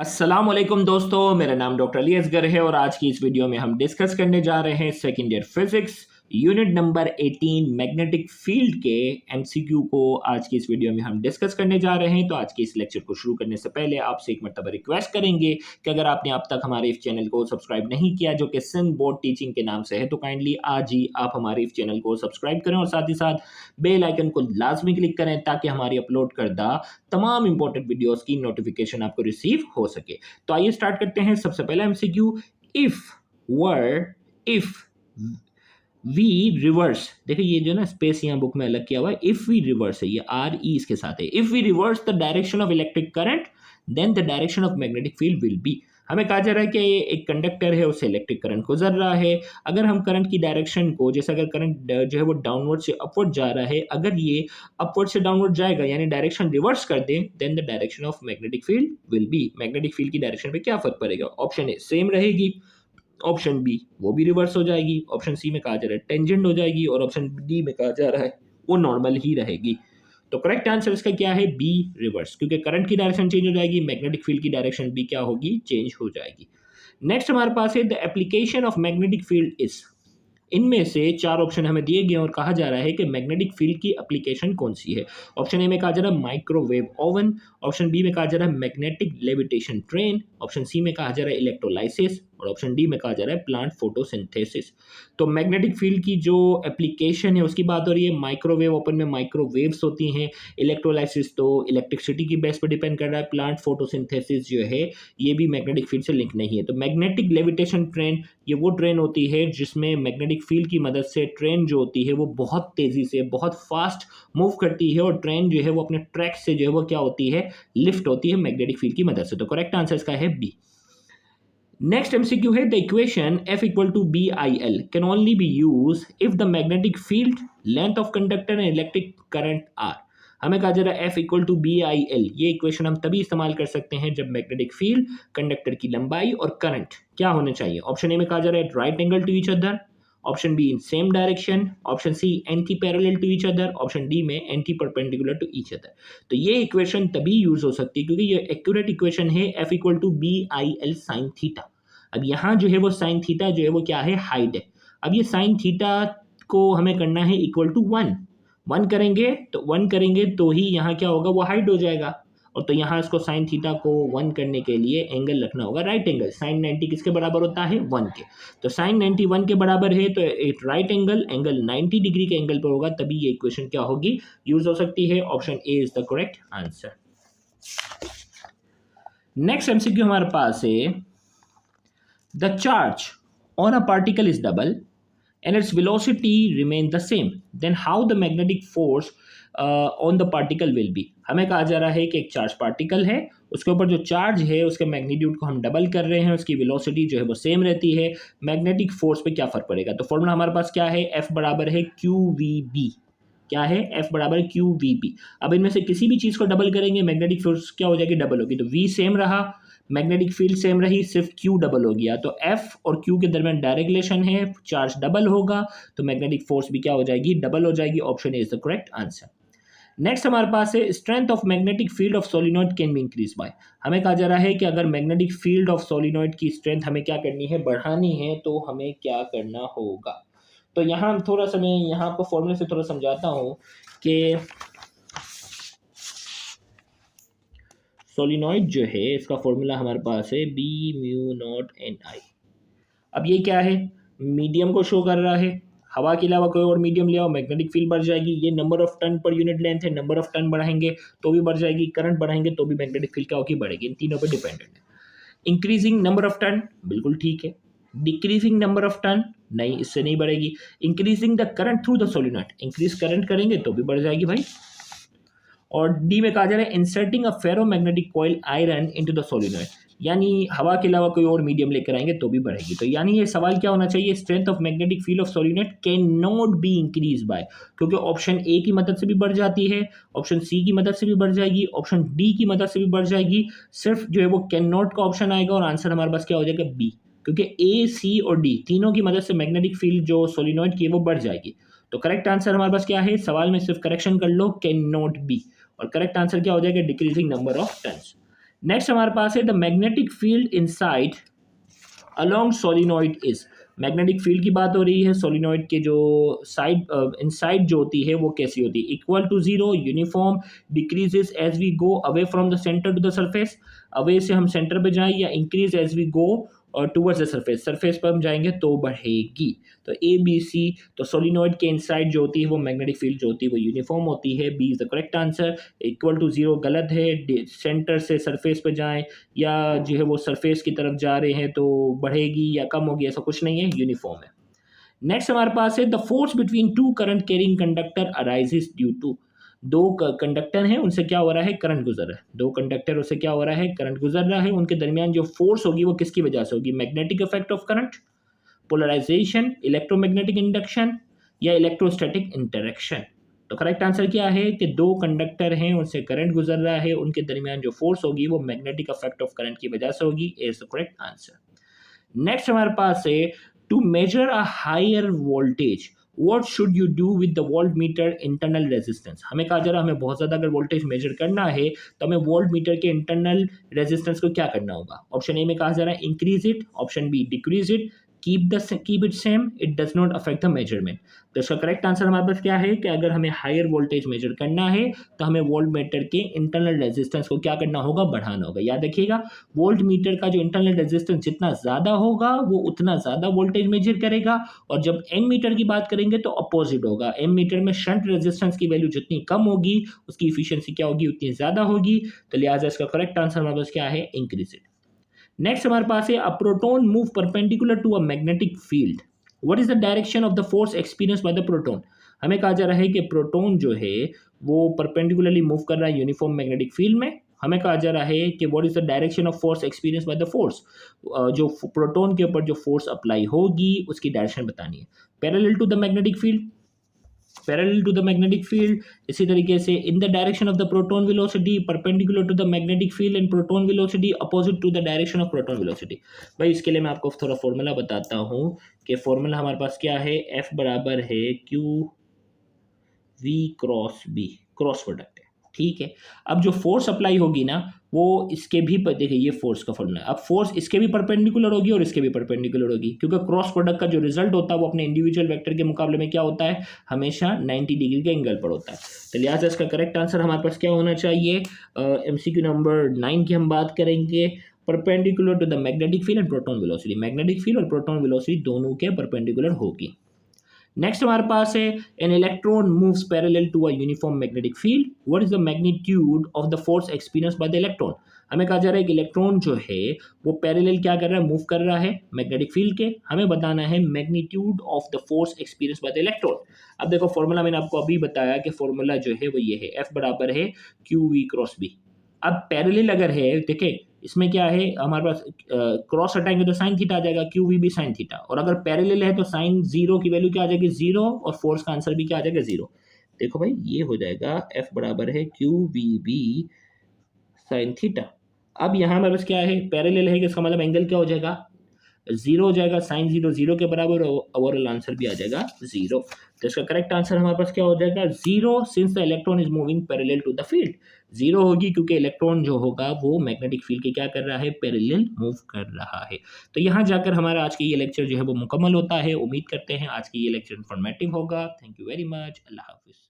अस्सलाम वालेकुम दोस्तों, मेरा नाम डॉक्टर अली असगर है और आज की इस वीडियो में हम डिस्कस करने जा रहे हैं second year physics unit number 18 magnetic field के एमसीक्यू को आज की इस वीडियो में हम डिस्कस करने जा रहे हैं। तो आज के इस लेक्चर को शुरू करने से पहले आपसे एक मर्तबा रिक्वेस्ट करेंगे कि अगर आपने अब तक हमारे इस चैनल को सब्सक्राइब नहीं किया जो कि सिंध बोर्ड टीचिंग के नाम से है, तो काइंडली आज ही आप हमारे इस चैनल को सब्सक्राइब करें और साथ ही साथ बेल आइकन को लाजमी क्लिक करें ताकि हमारी अपलोड करदा तमाम इंपॉर्टेंट वीडियोस की नोटिफिकेशन आपको रिसीव हो सके। तो आइए स्टार्ट करते हैं। सबसे पहला एमसीक्यू, इफ वी रिवर्स, देखिए ये जो ना स्पेस यहाँ बुक में अलग किया हुआ है, इफ वी रिवर्स है, ये आर ई इसके साथ है। If we reverse the direction of electric current then the direction of magnetic field will be. हमें कहा जा रहा है कि एक कंडक्टर है, उससे इलेक्ट्रिक करंट गुजर रहा है। अगर हम करंट की डायरेक्शन को, जैसे अगर करंट जो है वो डाउनवर्ड से अपवर्ड जा रहा है, अगर ये अपवर्ड से डाउनवर्ड जाएगा यानी डायरेक्शन रिवर्स कर दें, then the direction of magnetic field will be. Magnetic field की डायरेक्शन पे क्या फर्क पड़ेगा? ऑप्शन ए सेम रहेगी, ऑप्शन बी वो भी रिवर्स हो जाएगी, ऑप्शन सी में कहा जा रहा है टेंजेंट हो जाएगी और ऑप्शन डी में कहा जा रहा है वो नॉर्मल ही रहेगी। तो करेक्ट आंसर इसका क्या है? बी रिवर्स, क्योंकि करंट की डायरेक्शन चेंज हो जाएगी, मैग्नेटिक फील्ड की डायरेक्शन भी क्या होगी? चेंज हो जाएगी। नेक्स्ट हमारे पास है the application of magnetic field is. इनमें से चार ऑप्शन हमें दिए गए और कहा जा रहा है कि मैग्नेटिक फील्ड की एप्लीकेशन कौन सी है। ऑप्शन ए में कहा जा रहा है माइक्रोवेव ओवन, ऑप्शन बी में कहा जा रहा है magnetic levitation train, option C में कहा जा रहा है इलेक्ट्रोलाइसिस और ऑप्शन डी में कहा जा रहा है प्लांट फोटोसिंथेसिस। तो मैग्नेटिक फील्ड की जो एप्लीकेशन है उसकी बात हो रही है। माइक्रोवेव ओपन में माइक्रोवेव्स होती हैं, इलेक्ट्रोलाइसिस तो इलेक्ट्रिसिटी की बेस पर डिपेंड कर रहा है, प्लांट फोटोसिंथेसिस जो है ये भी मैग्नेटिक फील्ड से लिंक नहीं है। तो मैग्नेटिक लेविटेशन ट्रेन ये वो ट्रेन होती है जिसमें मैग्नेटिक फील्ड की मदद से ट्रेन जो होती है वो बहुत तेज़ी से, बहुत फास्ट मूव करती है और ट्रेन जो है वो अपने ट्रैक से जो है वो क्या होती है? लिफ्ट होती है मैग्नेटिक फील्ड की मदद से। तो करेक्ट आंसर इसका है बी। नेक्स्ट एमसीक्यू है the equation F equal to B I L can only be use if the magnetic field, length of conductor and electric current are. हमें कहा जा रहा है F equal to B I L, ये equation हम तभी इस्तेमाल कर सकते हैं जब मैग्नेटिक फील्ड, कंडक्टर की लंबाई और करंट क्या होने चाहिए। ऑप्शन ए में कहा जा रहा है right angle to each other, option B in same direction, option C anti parallel to each other, option D में anti perpendicular to each other. तो ये इक्वेशन तभी यूज हो सकती है क्योंकि ये एक्यूरेट इक्वेशन है F equal to B I L sine theta. अब यहाँ जो है वो साइन थीटा जो है वो क्या है? हाइट है। अब ये साइन थीटा को हमें करना है इक्वल टू वन करेंगे तो ही यहाँ क्या होगा? वो हाइट हो जाएगा। और तो यहाँ इसको साइन थीटा को 1 करने के लिए एंगल रखना होगा राइट एंगल। साइन 90 किसके बराबर होता है? 1 के। तो साइन 90 1 के बराबर है तो एक राइट एंगल 90 डिग्री के एंगल पर होगा, तभी ये इक्वेशन क्या होगी? यूज हो सकती है। Option A is the correct answer. Next MCQ हमारे पास है the charge on a particle is double and its velocity remain the same, then how the magnetic force on the particle will be। हमें कहा जा रहा है कि एक चार्ज पार्टिकल है, उसके ऊपर जो चार्ज है उसके मैग्नीट्यूड को हम डबल कर रहे हैं, उसकी वेलोसिटी जो है वो सेम रहती है, मैग्नेटिक फोर्स पे क्या फर्क पड़ेगा? तो फॉर्मूला हमारे पास क्या है? F बराबर है क्यू वी बी। क्या है? F बराबर क्यू वी बी। अब इनमें से किसी भी चीज़ को डबल करेंगे मैग्नेटिक फोर्स क्या हो जाएगी? डबल होगी। तो V सेम रहा, मैग्नेटिक फील्ड सेम रही, सिर्फ Q डबल हो गया। तो F और Q के दरमियान डायरेक्ट रिलेशन है, चार्ज डबल होगा तो मैग्नेटिक फोर्स भी क्या हो जाएगी? डबल हो जाएगी। Option A is the correct answer. Next हमारे पास है strength of magnetic field of solenoid can be increase by. हमें कहा जा रहा है कि अगर मैग्नेटिक फील्ड ऑफ सोलिनॉइड की स्ट्रेंथ हमें क्या करनी है? बढ़ानी है, तो हमें क्या करना होगा? तो यहाँ थोड़ा सा मैं यहाँ आपको फॉर्मूले से थोड़ा समझाता हूँ कि सोलिनॉइड जो है इसका फॉर्मूला हमारे पास है बी म्यू नॉट एन आई। अब ये क्या है? मीडियम को शो कर रहा है, हवा के अलावा कोई और मीडियम ले आओ, मैग्नेटिक फील्ड बढ़ जाएगी। ये number of turn per unit length है, नंबर ऑफ टन बढ़ाएंगे तो भी बढ़ जाएगी, करंट बढ़ाएंगे तो भी मैग्नेटिक फील्ड क्या होगी? बढ़ेगी। इन तीनों पर डिपेंडेंट है। इंक्रीजिंग नंबर ऑफ टन बिल्कुल ठीक है, डिक्रीजिंग नंबर ऑफ टन नहीं, इससे नहीं बढ़ेगी। Increasing the current through the solenoid, increase current करेंगे तो भी बढ़ जाएगी भाई। और डी में कहा जा रहा है inserting a ferromagnetic coil iron into the solenoid, यानी हवा के अलावा कोई और मीडियम लेकर आएंगे तो भी बढ़ेगी। तो यानी ये सवाल क्या होना चाहिए? Strength of magnetic field of solenoid can not be increase by, क्योंकि ऑप्शन ए की मदद से भी बढ़ जाती है, ऑप्शन सी की मदद से भी बढ़ जाएगी, ऑप्शन डी की मदद से भी बढ़ जाएगी। सिर्फ जो है वो कैन नॉट का ऑप्शन आएगा और आंसर हमारे पास क्या हो जाएगा? बी, क्योंकि ए सी और डी तीनों की मदद से मैग्नेटिक फील्ड जो सोलिनॉइड की है वो बढ़ जाएगी। तो करेक्ट आंसर हमारे पास क्या है? सवाल में सिर्फ करेक्शन कर लो, कैन नॉट बी, और करेक्ट आंसर क्या हो जाएगा? Decreasing number of turns. Next हमारे पास है the magnetic field inside along solenoid is, magnetic field की बात हो रही है, सोलिनॉइड के जो साइड इनसाइड जो होती है वो कैसी होती है, equal to zero, uniform, decreases as we go away from the centre to the surface, away से हम सेंटर पे जाएं, या इंक्रीज एज वी गो और टूवर्ड्स द सरफेस, सरफेस पर हम जाएंगे तो बढ़ेगी। तो ए बी सी, तो सोलिनॉइड के इनसाइड जो होती है वो मैग्नेटिक फील्ड जो होती है वो यूनिफॉर्म होती है, B is the correct answer. Equal to zero गलत है, सेंटर से सरफेस पे जाएं या जो है वो सरफेस की तरफ जा रहे हैं तो बढ़ेगी या कम होगी, ऐसा कुछ नहीं है, यूनिफॉर्म है। नेक्स्ट हमारे पास है the force between two current carrying conductor arises due to, दो कंडक्टर हैं उनसे क्या हो रहा है, करंट गुजर रहा है, दो कंडक्टर उससे क्या हो रहा है, करंट गुजर रहा है, उनके दरमियान जो फोर्स होगी वो किसकी वजह से होगी, magnetic effect of current, polarisation, electromagnetic induction या इलेक्ट्रोस्टैटिक इंटरेक्शन। तो करेक्ट आंसर क्या है कि दो कंडक्टर हैं उनसे करंट गुजर रहा है, उनके दरमियान जो फोर्स होगी वो मैग्नेटिक इफेक्ट ऑफ करंट की वजह से होगी, is the correct answer. Next हमारे पास है to measure a higher voltage what should you do with the voltmeter internal resistance, हमें कहा जा रहा है हमें बहुत ज़्यादा अगर वोल्टेज मेजर करना है तो हमें वोल्ट मीटर के इंटरनल रेजिस्टेंस को क्या करना होगा। ऑप्शन ए में कहा जा रहा है increase it, option be decrease it, keep it same, it does not affect the measurement. तो इसका करेक्ट आंसर हमारे पास क्या है कि अगर हमें हायर वोल्टेज मेजर करना है तो हमें वोल्ट मीटर के इंटरनल रेजिस्टेंस को क्या करना होगा, बढ़ाना होगा। याद रखिएगा वोल्ट मीटर का जो इंटरनल रेजिस्टेंस जितना ज़्यादा होगा वो उतना ज़्यादा वोल्टेज मेजर करेगा, और जब एम मीटर की बात करेंगे तो अपोजिट होगा, एम मीटर में शंट रेजिस्टेंस की वैल्यू जितनी कम होगी उसकी इफिशियंसी क्या होगी, उतनी ज़्यादा होगी। तो लिहाजा इसका करेक्ट आंसर हमारे पास क्या है, इंक्रीज इट। नेक्स्ट हमारे पास है a proton move perpendicular to a magnetic field, what is the direction of the force experience by the proton, हमें कहा जा रहा है कि प्रोटॉन जो है वो परपेंडिकुलरली मूव कर रहा है यूनिफॉर्म मैग्नेटिक फील्ड में, हमें कहा जा रहा है कि what is the direction of force experience by the force, जो प्रोटॉन के ऊपर जो फोर्स अप्लाई होगी उसकी डायरेक्शन बतानी है, parallel to the magnetic field, parallel to the magnetic field, इसी तरीके से in the direction of the proton velocity, perpendicular to the magnetic field and proton velocity, opposite to the direction of proton velocity. भाई इसके लिए मैं आपको थोड़ा formula बताता हूँ कि फॉर्मूला हमारे पास क्या है, एफ बराबर है Q V cross B, cross product है, ठीक है। अब जो फोर्स अप्लाई होगी ना वो इसके भी देखिए ये फोर्स का फॉर्मूला है, अब फोर्स इसके भी परपेंडिकुलर होगी और इसके भी परपेंडिकुलर होगी, क्योंकि क्रॉस प्रोडक्ट का जो रिजल्ट होता है वो अपने इंडिविजुअल वेक्टर के मुकाबले में क्या होता है, हमेशा 90 डिग्री के एंगल पर होता है। तो लिहाजा इसका करेक्ट आंसर हमारे पास क्या होना चाहिए, MCQ नंबर 9 की हम बात करेंगे, perpendicular to the magnetic field and proton velocity, magnetic field और प्रोटॉन वेलोसिटी दोनों के परपेंडिकुलर होगी। नेक्स्ट हमारे पास है an electron moves parallel to a uniform magnetic field, what is the magnitude of the force experience by the electron, हमें कहा जा रहा है कि इलेक्ट्रॉन जो है वो पैरेलल क्या कर रहा है, मूव कर रहा है मैग्नेटिक फील्ड के, हमें बताना है magnitude of the force experience by the electron. अब देखो फॉर्मूला मैंने आपको अभी बताया कि फॉर्मूला जो है वो ये है, एफ बराबर है क्यू वी क्रॉस बी। अब पैरेलल अगर है देखें इसमें क्या है हमारे पास, क्रॉस हटाएंगे तो साइन थीटा आ जाएगा, क्यू वी भी साइन थीटा, और अगर पैरेलल है तो साइन जीरो की वैल्यू क्या आ जाएगी, जीरो, और फोर्स का आंसर भी क्या आ जाएगा, जीरो। देखो भाई ये हो जाएगा एफ बराबर है Q V B sine theta. अब यहाँ हमारे पास क्या है, पैरेलल है कि इसका मतलब एंगल क्या हो जाएगा, जीरो हो जाएगा, साइन जीरो जीरो के बराबर, ओवरऑल आंसर भी आ जाएगा जीरो। तो इसका करेक्ट आंसर हमारे पास क्या हो जाएगा, zero, since the electron is moving parallel to the field, zero होगी क्योंकि इलेक्ट्रॉन जो होगा वो मैग्नेटिक फील्ड के क्या कर रहा है, पैरेलल मूव कर रहा है। तो यहाँ जाकर हमारा आज के ये लेक्चर जो है वो मुकम्मल होता है। उम्मीद करते हैं आज की ये लेक्चर इन्फॉर्मेटिव होगा। Thank you very much. Allah हाफिज़।